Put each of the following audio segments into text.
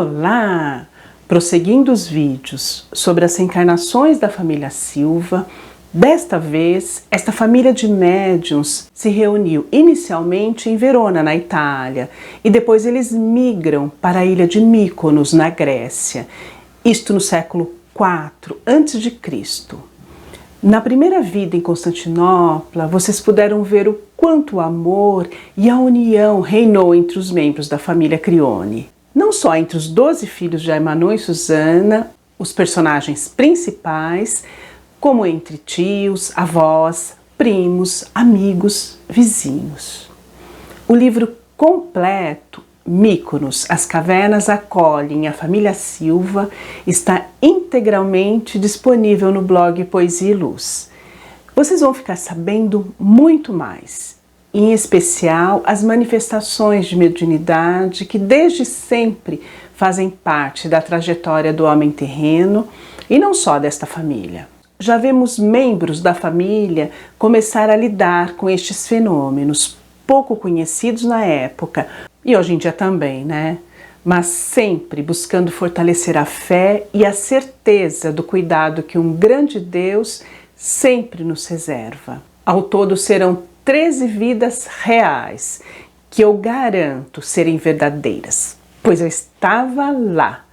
Olá! Prosseguindo os vídeos sobre as reencarnações da família Silva, desta vez, esta família de médiuns se reuniu inicialmente em Verona, na Itália, e depois eles migram para a ilha de Mykonos, na Grécia, isto no século IV a.C. Na primeira vida em Constantinopla, vocês puderam ver o quanto o amor e a união reinou entre os membros da família Crione. Não só entre os 12 filhos de Aymann e Susana, os personagens principais, como entre tios, avós, primos, amigos, vizinhos. O livro completo, Mykonos, As Cavernas Acolhem a Família Silva, está integralmente disponível no blog Poesia e Luz. Vocês vão ficar sabendo muito mais, em especial as manifestações de mediunidade que desde sempre fazem parte da trajetória do homem terreno e não só desta família. Já vemos membros da família começar a lidar com estes fenômenos pouco conhecidos na época e hoje em dia também, né? Mas sempre buscando fortalecer a fé e a certeza do cuidado que um grande Deus sempre nos reserva. Ao todo serão 13 vidas reais, que eu garanto serem verdadeiras, pois eu estava lá.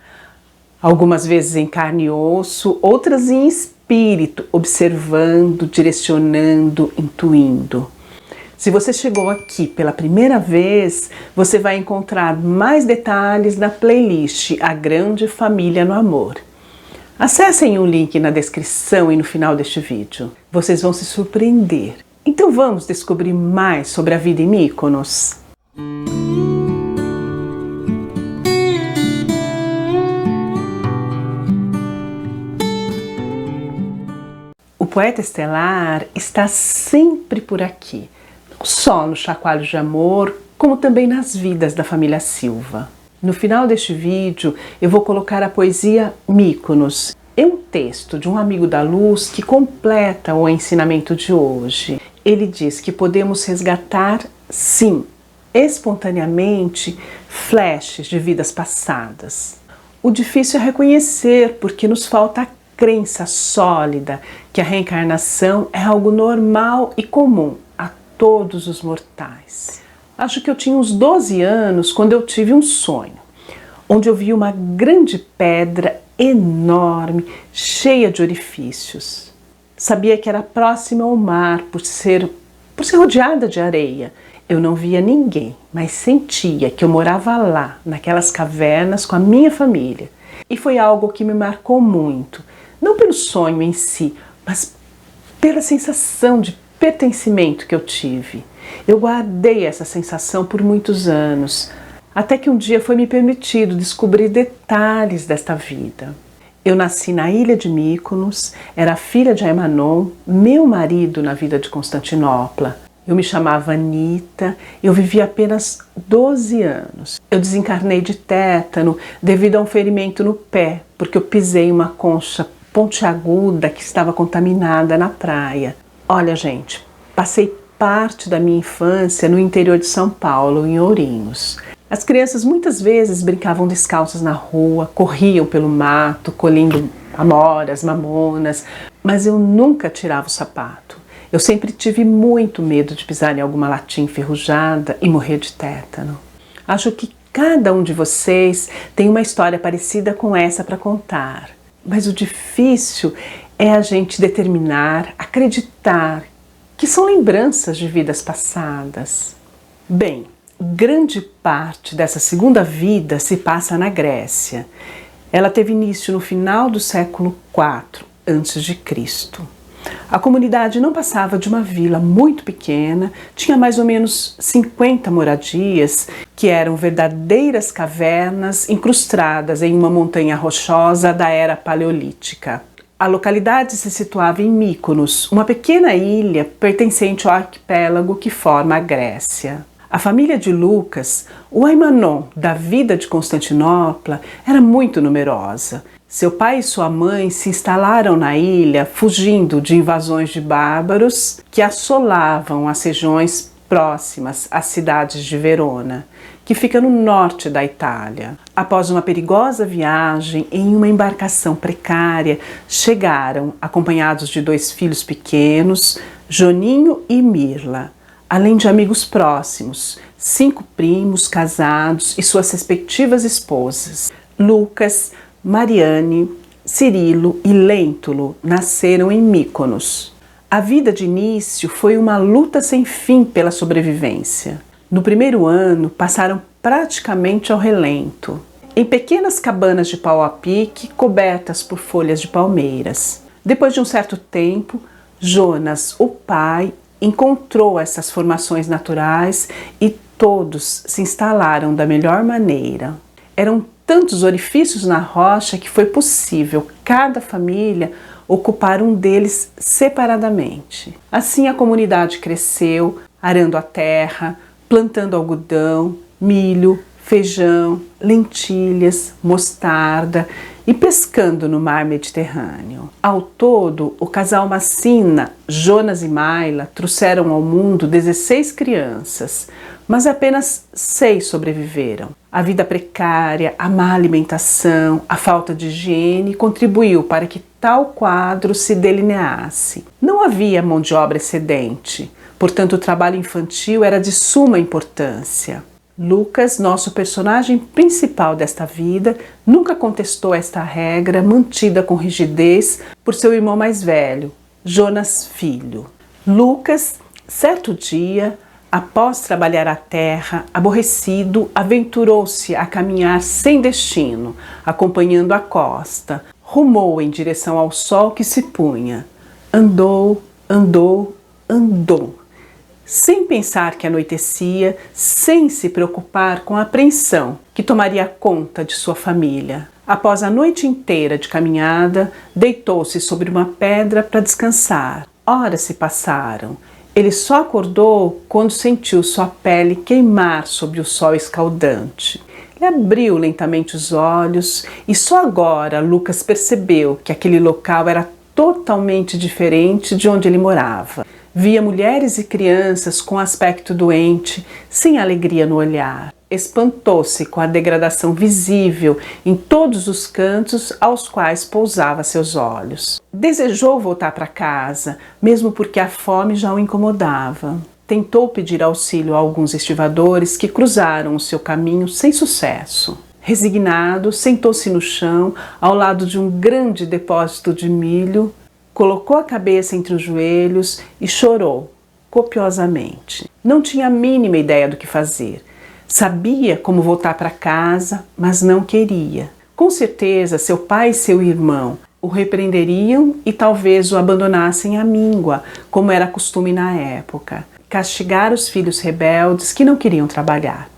Algumas vezes em carne e osso, outras em espírito, observando, direcionando, intuindo. Se você chegou aqui pela primeira vez, você vai encontrar mais detalhes na playlist A Grande Família no Amor. Acessem o link na descrição e no final deste vídeo. Vocês vão se surpreender. Então vamos descobrir mais sobre a vida em Mykonos? O poeta estelar está sempre por aqui, não só no Chacoalho de Amor, como também nas vidas da família Silva. No final deste vídeo eu vou colocar a poesia Mykonos. É um texto de um amigo da luz que completa o ensinamento de hoje. Ele diz que podemos resgatar, sim, espontaneamente, flashes de vidas passadas. O difícil é reconhecer, porque nos falta a crença sólida que a reencarnação é algo normal e comum a todos os mortais. Acho que eu tinha uns 12 anos quando eu tive um sonho, onde eu vi uma grande pedra enorme, cheia de orifícios. Sabia que era próxima ao mar por ser rodeada de areia. Eu não via ninguém, mas sentia que eu morava lá, naquelas cavernas com a minha família. E foi algo que me marcou muito, não pelo sonho em si, mas pela sensação de pertencimento que eu tive. Eu guardei essa sensação por muitos anos, até que um dia foi me permitido descobrir detalhes desta vida. Eu nasci na ilha de Mykonos, era filha de Aymann, meu marido na vida de Constantinopla. Eu me chamava Anita, eu vivi apenas 12 anos. Eu desencarnei de tétano devido a um ferimento no pé, porque eu pisei em uma concha pontiaguda que estava contaminada na praia. Olha, gente, passei parte da minha infância no interior de São Paulo, em Ourinhos. As crianças muitas vezes brincavam descalças na rua, corriam pelo mato, colhendo amoras, mamonas, mas eu nunca tirava o sapato. Eu sempre tive muito medo de pisar em alguma latinha enferrujada e morrer de tétano. Acho que cada um de vocês tem uma história parecida com essa para contar, mas o difícil é a gente determinar, acreditar que são lembranças de vidas passadas. Bem, grande parte dessa segunda vida se passa na Grécia. Ela teve início no final do século IV a.C. A comunidade não passava de uma vila muito pequena, tinha mais ou menos 50 moradias, que eram verdadeiras cavernas incrustadas em uma montanha rochosa da era paleolítica. A localidade se situava em Mykonos, uma pequena ilha pertencente ao arquipélago que forma a Grécia. A família de Lucas, o Aymann da vida de Constantinopla, era muito numerosa. Seu pai e sua mãe se instalaram na ilha fugindo de invasões de bárbaros que assolavam as regiões próximas às cidades de Verona, que fica no norte da Itália. Após uma perigosa viagem em uma embarcação precária, chegaram acompanhados de 2 filhos pequenos, Joninho e Mirla, além de amigos próximos, 5 primos casados e suas respectivas esposas. Lucas, Mariane, Cirilo e Lentulus nasceram em Mykonos. A vida de início foi uma luta sem fim pela sobrevivência. No primeiro ano, passaram praticamente ao relento, em pequenas cabanas de pau a pique cobertas por folhas de palmeiras. Depois de um certo tempo, Jonas, o pai, encontrou essas formações naturais e todos se instalaram da melhor maneira. Eram tantos orifícios na rocha que foi possível cada família ocupar um deles separadamente. Assim a comunidade cresceu, arando a terra, plantando algodão, milho, feijão, lentilhas, mostarda e pescando no mar Mediterrâneo. Ao todo, o casal Massina, Jonas e Mayla trouxeram ao mundo 16 crianças, mas apenas 6 sobreviveram. A vida precária, a má alimentação, a falta de higiene contribuiu para que tal quadro se delineasse. Não havia mão de obra excedente, portanto o trabalho infantil era de suma importância. Lucas, nosso personagem principal desta vida, nunca contestou esta regra mantida com rigidez por seu irmão mais velho, Jonas filho. Lucas, certo dia, após trabalhar a terra, aborrecido, aventurou-se a caminhar sem destino, acompanhando a costa. Rumou em direção ao sol que se punha. Andou, andou, andou. Sem pensar que anoitecia, sem se preocupar com a apreensão que tomaria conta de sua família. Após a noite inteira de caminhada, deitou-se sobre uma pedra para descansar. Horas se passaram. Ele só acordou quando sentiu sua pele queimar sob o sol escaldante. Ele abriu lentamente os olhos e só agora Lucas percebeu que aquele local era totalmente diferente de onde ele morava. Via mulheres e crianças com aspecto doente, sem alegria no olhar. Espantou-se com a degradação visível em todos os cantos aos quais pousava seus olhos. Desejou voltar para casa, mesmo porque a fome já o incomodava. Tentou pedir auxílio a alguns estivadores que cruzaram o seu caminho sem sucesso. Resignado, sentou-se no chão, ao lado de um grande depósito de milho, colocou a cabeça entre os joelhos e chorou copiosamente. Não tinha a mínima ideia do que fazer. Sabia como voltar para casa, mas não queria. Com certeza, seu pai e seu irmão o repreenderiam e talvez o abandonassem à míngua, como era costume na época. Castigar os filhos rebeldes que não queriam trabalhar.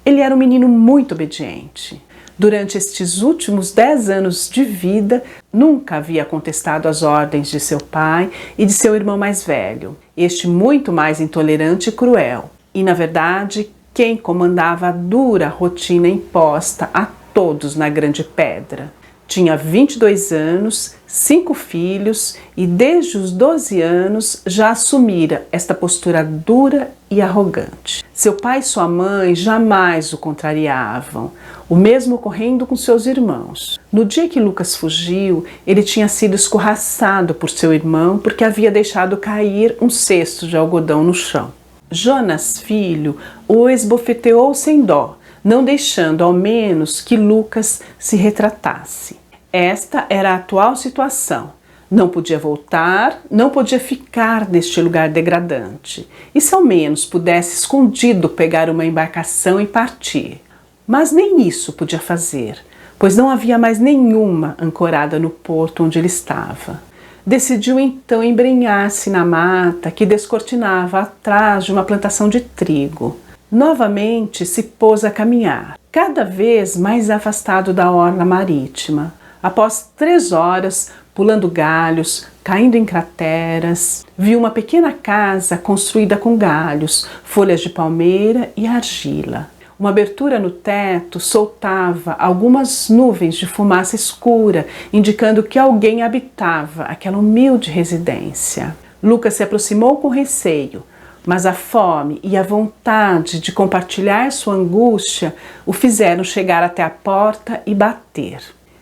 Ele era um menino muito obediente. Durante estes últimos 10 anos de vida, nunca havia contestado as ordens de seu pai e de seu irmão mais velho, este muito mais intolerante e cruel. E, na verdade, quem comandava a dura rotina imposta a todos na Grande Pedra. Tinha 22 anos, 5 filhos e desde os 12 anos já assumira esta postura dura e arrogante. Seu pai e sua mãe jamais o contrariavam, o mesmo ocorrendo com seus irmãos. No dia que Lucas fugiu, ele tinha sido escorraçado por seu irmão porque havia deixado cair um cesto de algodão no chão. Jonas, filho, o esbofeteou sem dó, não deixando ao menos que Lucas se retratasse. Esta era a atual situação. Não podia voltar, não podia ficar neste lugar degradante. E se ao menos pudesse escondido pegar uma embarcação e partir. Mas nem isso podia fazer, pois não havia mais nenhuma ancorada no porto onde ele estava. Decidiu então embrenhar-se na mata que descortinava atrás de uma plantação de trigo. Novamente se pôs a caminhar, cada vez mais afastado da orla marítima. Após 3 horas, pulando galhos, caindo em crateras, viu uma pequena casa construída com galhos, folhas de palmeira e argila. Uma abertura no teto soltava algumas nuvens de fumaça escura, indicando que alguém habitava aquela humilde residência. Lucas se aproximou com receio, mas a fome e a vontade de compartilhar sua angústia o fizeram chegar até a porta e bater.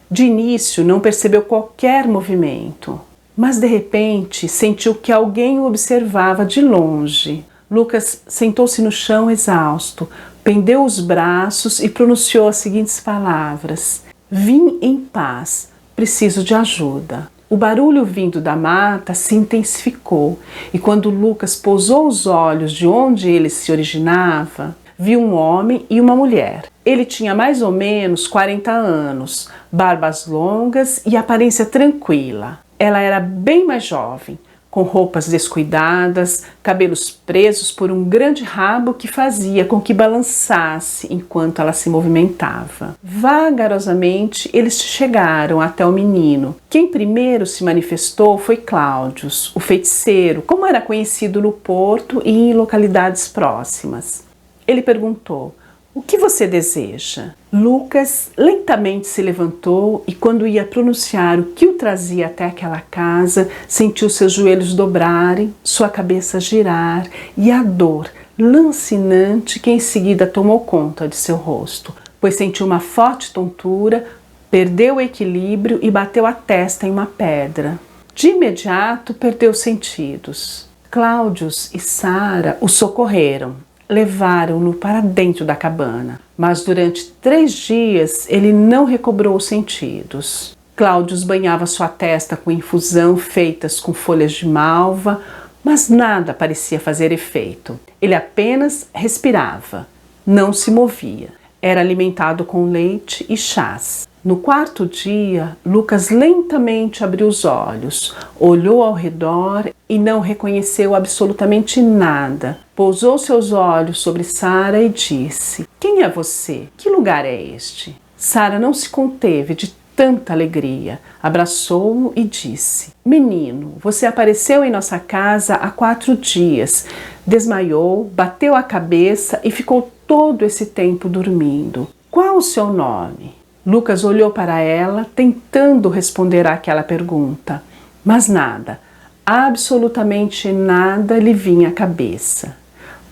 De início não percebeu qualquer movimento, mas de repente sentiu que alguém o observava de longe. Lucas sentou-se no chão exausto, pendeu os braços e pronunciou as seguintes palavras: "Vim em paz, preciso de ajuda." O barulho vindo da mata se intensificou e quando Lucas pousou os olhos de onde ele se originava, viu um homem e uma mulher. Ele tinha mais ou menos 40 anos, barbas longas e aparência tranquila. Ela era bem mais jovem, com roupas descuidadas, cabelos presos por um grande rabo que fazia com que balançasse enquanto ela se movimentava. Vagarosamente, eles chegaram até o menino. Quem primeiro se manifestou foi Cláudius, o feiticeiro, como era conhecido no porto e em localidades próximas. Ele perguntou: "O que você deseja?" Lucas lentamente se levantou e, quando ia pronunciar o que o trazia até aquela casa, sentiu seus joelhos dobrarem, sua cabeça girar e a dor lancinante que em seguida tomou conta de seu rosto, pois sentiu uma forte tontura, perdeu o equilíbrio e bateu a testa em uma pedra. De imediato perdeu os sentidos. Cláudius e Sara o socorreram. Levaram-no para dentro da cabana, mas durante 3 dias ele não recobrou os sentidos. Cláudius banhava sua testa com infusão feitas com folhas de malva, mas nada parecia fazer efeito. Ele apenas respirava, não se movia. Era alimentado com leite e chás. No 4º dia, Lucas lentamente abriu os olhos, olhou ao redor e não reconheceu absolutamente nada. Pousou seus olhos sobre Sara e disse: "Quem é você? Que lugar é este?" Sara não se conteve de tanta alegria. Abraçou-o e disse: "Menino, você apareceu em nossa casa há 4 dias. Desmaiou, bateu a cabeça e ficou todo esse tempo dormindo. Qual o seu nome?" Lucas olhou para ela, tentando responder àquela pergunta, mas nada, absolutamente nada lhe vinha à cabeça.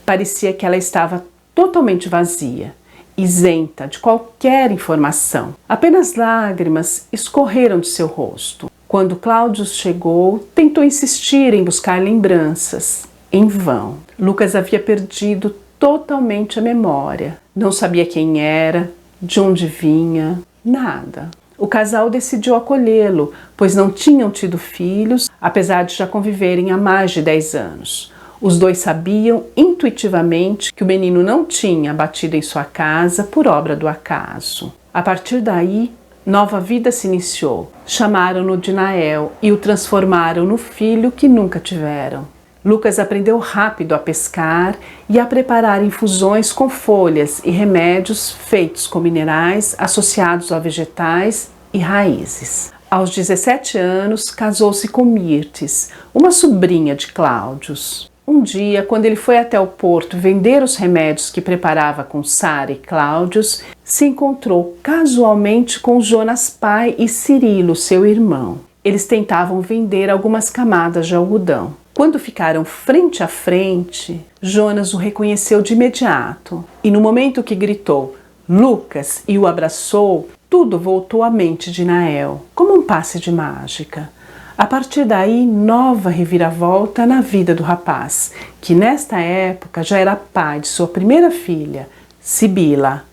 Parecia que ela estava totalmente vazia, isenta de qualquer informação. Apenas lágrimas escorreram de seu rosto. Quando Cláudius chegou, tentou insistir em buscar lembranças. Em vão. Lucas havia perdido totalmente a memória. Não sabia quem era, de onde vinha, nada. O casal decidiu acolhê-lo, pois não tinham tido filhos, apesar de já conviverem há mais de 10 anos. Os dois sabiam intuitivamente que o menino não tinha batido em sua casa por obra do acaso. A partir daí, nova vida se iniciou. Chamaram-no de Nael e o transformaram no filho que nunca tiveram. Lucas aprendeu rápido a pescar e a preparar infusões com folhas e remédios feitos com minerais associados a vegetais e raízes. Aos 17 anos, casou-se com Mirtes, uma sobrinha de Cláudius. Um dia, quando ele foi até o porto vender os remédios que preparava com Sara e Cláudius, se encontrou casualmente com Jonas pai e Cirilo, seu irmão. Eles tentavam vender algumas camadas de algodão. Quando ficaram frente a frente, Jonas o reconheceu de imediato e no momento que gritou "Lucas" e o abraçou, tudo voltou à mente de Nael, como um passe de mágica. A partir daí, nova reviravolta na vida do rapaz, que nesta época já era pai de sua primeira filha, Sibila,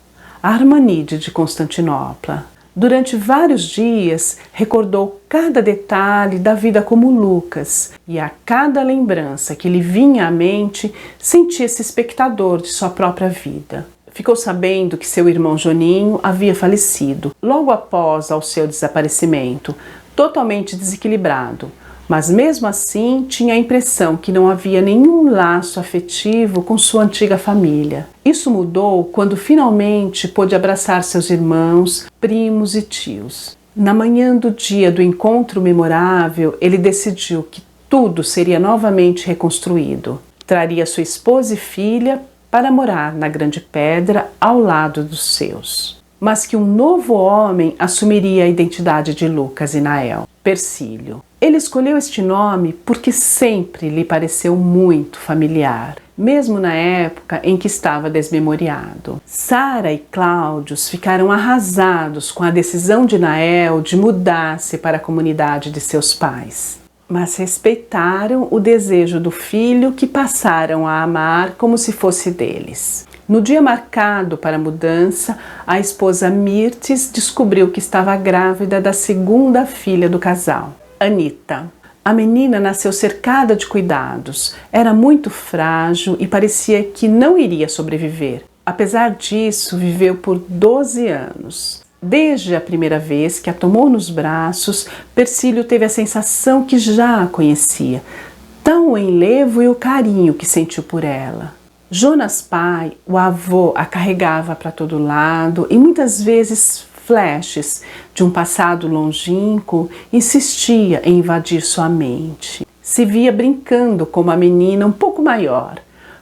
a Armanide de Constantinopla. Durante vários dias, recordou cada detalhe da vida como Lucas, e a cada lembrança que lhe vinha à mente, sentia-se espectador de sua própria vida. Ficou sabendo que seu irmão Joninho havia falecido, logo após ao seu desaparecimento, totalmente desequilibrado, mas mesmo assim tinha a impressão que não havia nenhum laço afetivo com sua antiga família. Isso mudou quando finalmente pôde abraçar seus irmãos, primos e tios. Na manhã do dia do encontro memorável, ele decidiu que tudo seria novamente reconstruído. Traria sua esposa e filha para morar na Grande Pedra ao lado dos seus. Mas que um novo homem assumiria a identidade de Lucas e Nael, Persílio. Ele escolheu este nome porque sempre lhe pareceu muito familiar. mesmo na época em que estava desmemoriado. Sara e Cláudio ficaram arrasados com a decisão de Nael de mudar-se para a comunidade de seus pais, mas respeitaram o desejo do filho, que passaram a amar como se fosse deles. No dia marcado para a mudança, a esposa Mirtes descobriu que estava grávida da segunda filha do casal, Anita. A menina nasceu cercada de cuidados, era muito frágil e parecia que não iria sobreviver. Apesar disso, viveu por 12 anos. Desde a primeira vez que a tomou nos braços, Persílio teve a sensação que já a conhecia, tão o enlevo e o carinho que sentiu por ela. Jonas pai, o avô, a carregava para todo lado e muitas vezes flashes de um passado longínquo insistia em invadir sua mente. Se via brincando com uma menina um pouco maior,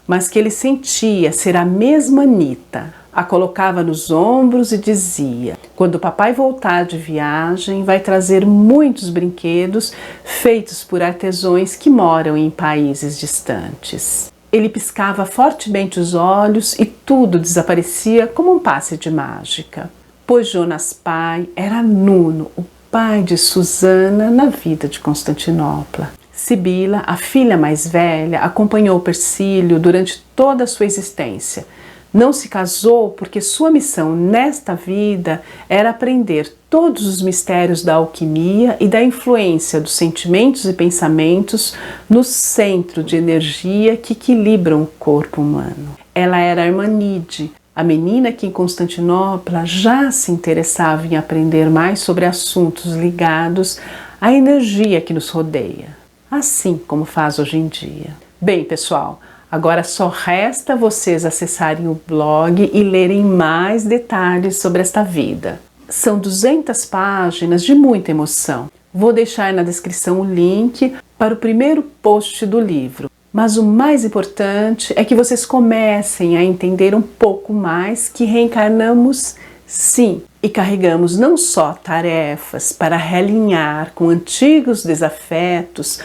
mas que ele sentia ser a mesma Anita. A colocava nos ombros e dizia: quando o papai voltar de viagem, vai trazer muitos brinquedos feitos por artesãos que moram em países distantes. Ele piscava fortemente os olhos e tudo desaparecia como um passe de mágica. Pois Jonas pai era Nuno, o pai de Susana na vida de Constantinopla. Sibila, a filha mais velha, acompanhou Persílio durante toda a sua existência. Não se casou porque sua missão nesta vida era aprender todos os mistérios da alquimia e da influência dos sentimentos e pensamentos no centro de energia que equilibram o corpo humano. Ela era a irmã Nide, a menina que em Constantinopla já se interessava em aprender mais sobre assuntos ligados à energia que nos rodeia, assim como faz hoje em dia. Bem, pessoal, agora só resta vocês acessarem o blog e lerem mais detalhes sobre esta vida. São 200 páginas de muita emoção. Vou deixar na descrição o link para o primeiro post do livro. Mas o mais importante é que vocês comecem a entender um pouco mais que reencarnamos sim e carregamos não só tarefas para realinhar com antigos desafetos,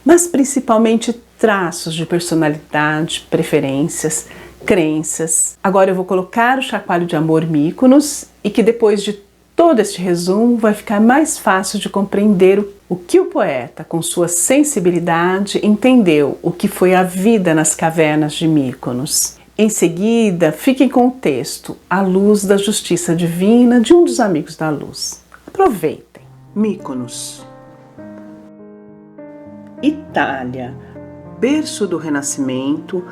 mas principalmente traços de personalidade, preferências, crenças. Agora eu vou colocar o chacoalho de amor Mykonos e que depois de todo este resumo vai ficar mais fácil de compreender o que o poeta, com sua sensibilidade, entendeu o que foi a vida nas cavernas de Mykonos. Em seguida, fiquem com o texto A Luz da Justiça Divina de um dos amigos da luz. Aproveitem. Mykonos. Itália, berço do Renascimento,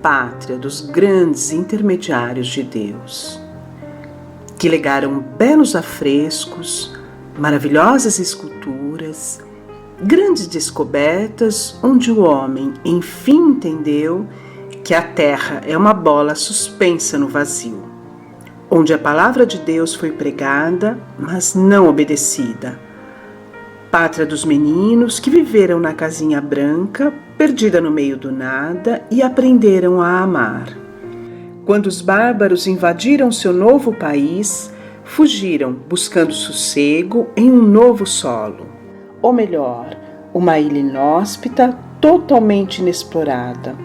pátria dos grandes intermediários de Deus, que legaram belos afrescos, maravilhosas esculturas, grandes descobertas onde o homem enfim entendeu que a terra é uma bola suspensa no vazio, onde a palavra de Deus foi pregada, mas não obedecida. Pátria dos meninos que viveram na casinha branca, perdida no meio do nada, e aprenderam a amar. Quando os bárbaros invadiram seu novo país, fugiram buscando sossego em um novo solo. Ou melhor, uma ilha inóspita, totalmente inexplorada.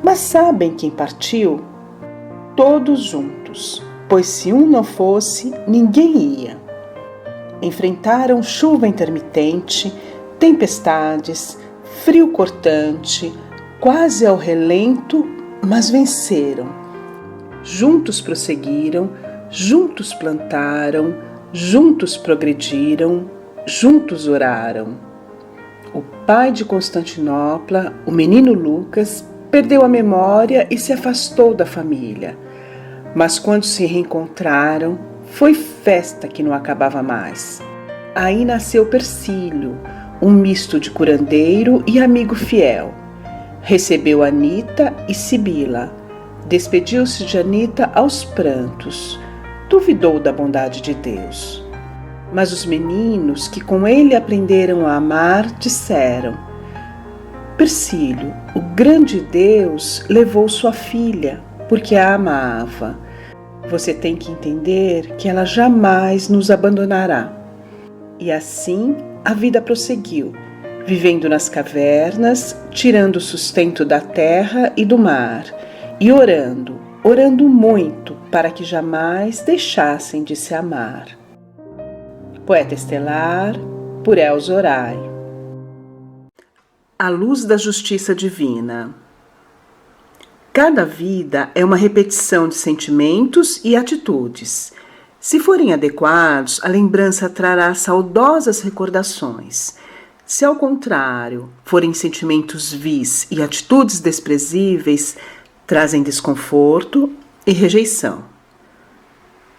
Mas sabem quem partiu? Todos juntos, pois se um não fosse, ninguém ia. Enfrentaram chuva intermitente, tempestades, frio cortante, quase ao relento, mas venceram. Juntos prosseguiram, juntos plantaram, juntos progrediram, juntos oraram. O pai de Constantinopla, o menino Lucas, perdeu a memória e se afastou da família. Mas quando se reencontraram, foi festa que não acabava mais. Aí nasceu Persílio, um misto de curandeiro e amigo fiel. Recebeu Anita e Sibila. Despediu-se de Anita aos prantos. Duvidou da bondade de Deus. Mas os meninos que com ele aprenderam a amar disseram: Persílio, o grande Deus levou sua filha porque a amava. Você tem que entender que ela jamais nos abandonará. E assim a vida prosseguiu. vivendo nas cavernas, tirando o sustento da terra e do mar, e orando muito para que jamais deixassem de se amar. Poeta estelar, por Elza Orai. A luz da justiça divina. Cada vida é uma repetição de sentimentos e atitudes. Se forem adequados, a lembrança trará saudosas recordações. Se, ao contrário, forem sentimentos vis e atitudes desprezíveis, trazem desconforto e rejeição.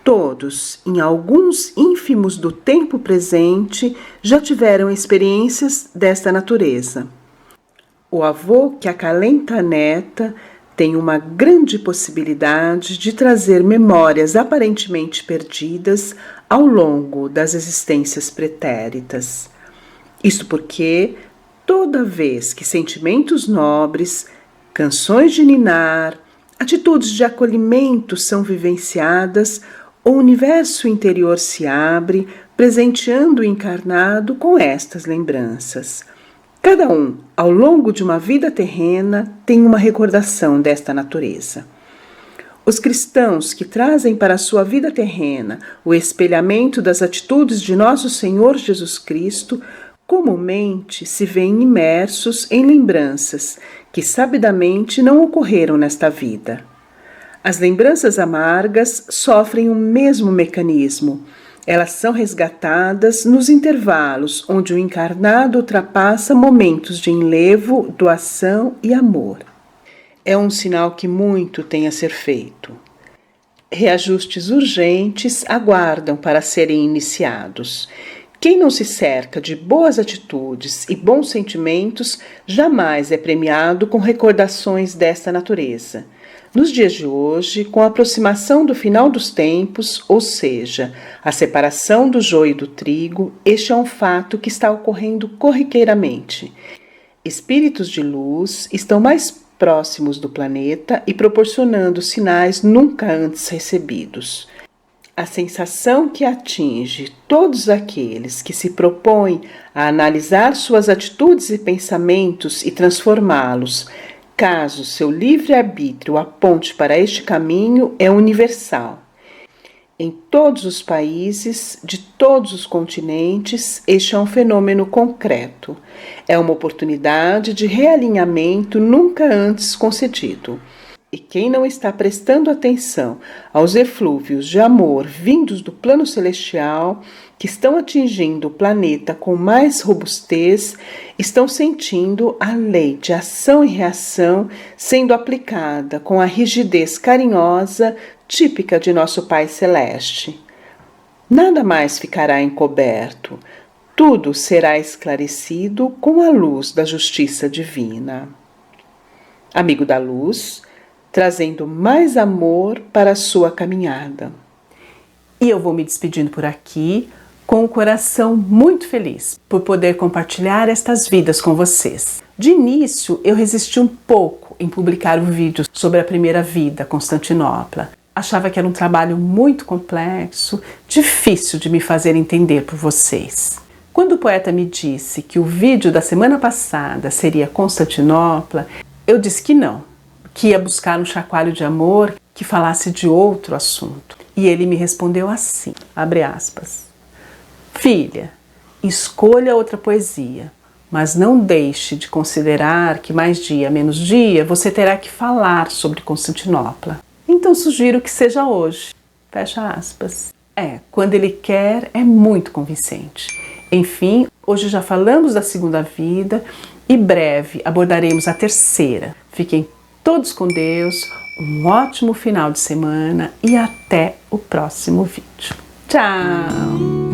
Todos, em alguns ínfimos do tempo presente, já tiveram experiências desta natureza. O avô que acalenta a neta tem uma grande possibilidade de trazer memórias aparentemente perdidas ao longo das existências pretéritas. Isto porque, toda vez que sentimentos nobres, canções de ninar, atitudes de acolhimento são vivenciadas, o universo interior se abre, presenteando o encarnado com estas lembranças. Cada um, ao longo de uma vida terrena, tem uma recordação desta natureza. Os cristãos que trazem para a sua vida terrena o espelhamento das atitudes de nosso Senhor Jesus Cristo, comumente se veem imersos em lembranças que sabidamente não ocorreram nesta vida. As lembranças amargas sofrem o mesmo mecanismo. Elas são resgatadas nos intervalos onde o encarnado ultrapassa momentos de enlevo, doação e amor. É um sinal que muito tem a ser feito. Reajustes urgentes aguardam para serem iniciados. Quem não se cerca de boas atitudes e bons sentimentos jamais é premiado com recordações desta natureza. Nos dias de hoje, com a aproximação do final dos tempos, ou seja, a separação do joio do trigo, este é um fato que está ocorrendo corriqueiramente. Espíritos de luz estão mais próximos do planeta e proporcionando sinais nunca antes recebidos. A sensação que atinge todos aqueles que se propõem a analisar suas atitudes e pensamentos e transformá-los, caso seu livre-arbítrio aponte para este caminho, é universal. Em todos os países, de todos os continentes, este é um fenômeno concreto. É uma oportunidade de realinhamento nunca antes concedido. E quem não está prestando atenção aos eflúvios de amor vindos do plano celestial, que estão atingindo o planeta com mais robustez, estão sentindo a lei de ação e reação sendo aplicada com a rigidez carinhosa típica de nosso Pai Celeste. Nada mais ficará encoberto, tudo será esclarecido com a luz da justiça divina. Amigo da luz, trazendo mais amor para a sua caminhada. E eu vou me despedindo por aqui, com o coração muito feliz por poder compartilhar estas vidas com vocês. De início, eu resisti um pouco em publicar o vídeo sobre a primeira vida, Constantinopla. Achava que era um trabalho muito complexo, difícil de me fazer entender por vocês. Quando o poeta me disse que o vídeo da semana passada seria Constantinopla, eu disse que não, que ia buscar um chacoalho de amor que falasse de outro assunto. E ele me respondeu assim, abre aspas, filha, escolha outra poesia, mas não deixe de considerar que mais dia, menos dia, você terá que falar sobre Constantinopla. Então sugiro que seja hoje, fecha aspas. Quando ele quer, é muito convincente. Enfim, hoje já falamos da segunda vida e breve abordaremos a terceira. Fiquem todos com Deus, um ótimo final de semana e até o próximo vídeo. Tchau!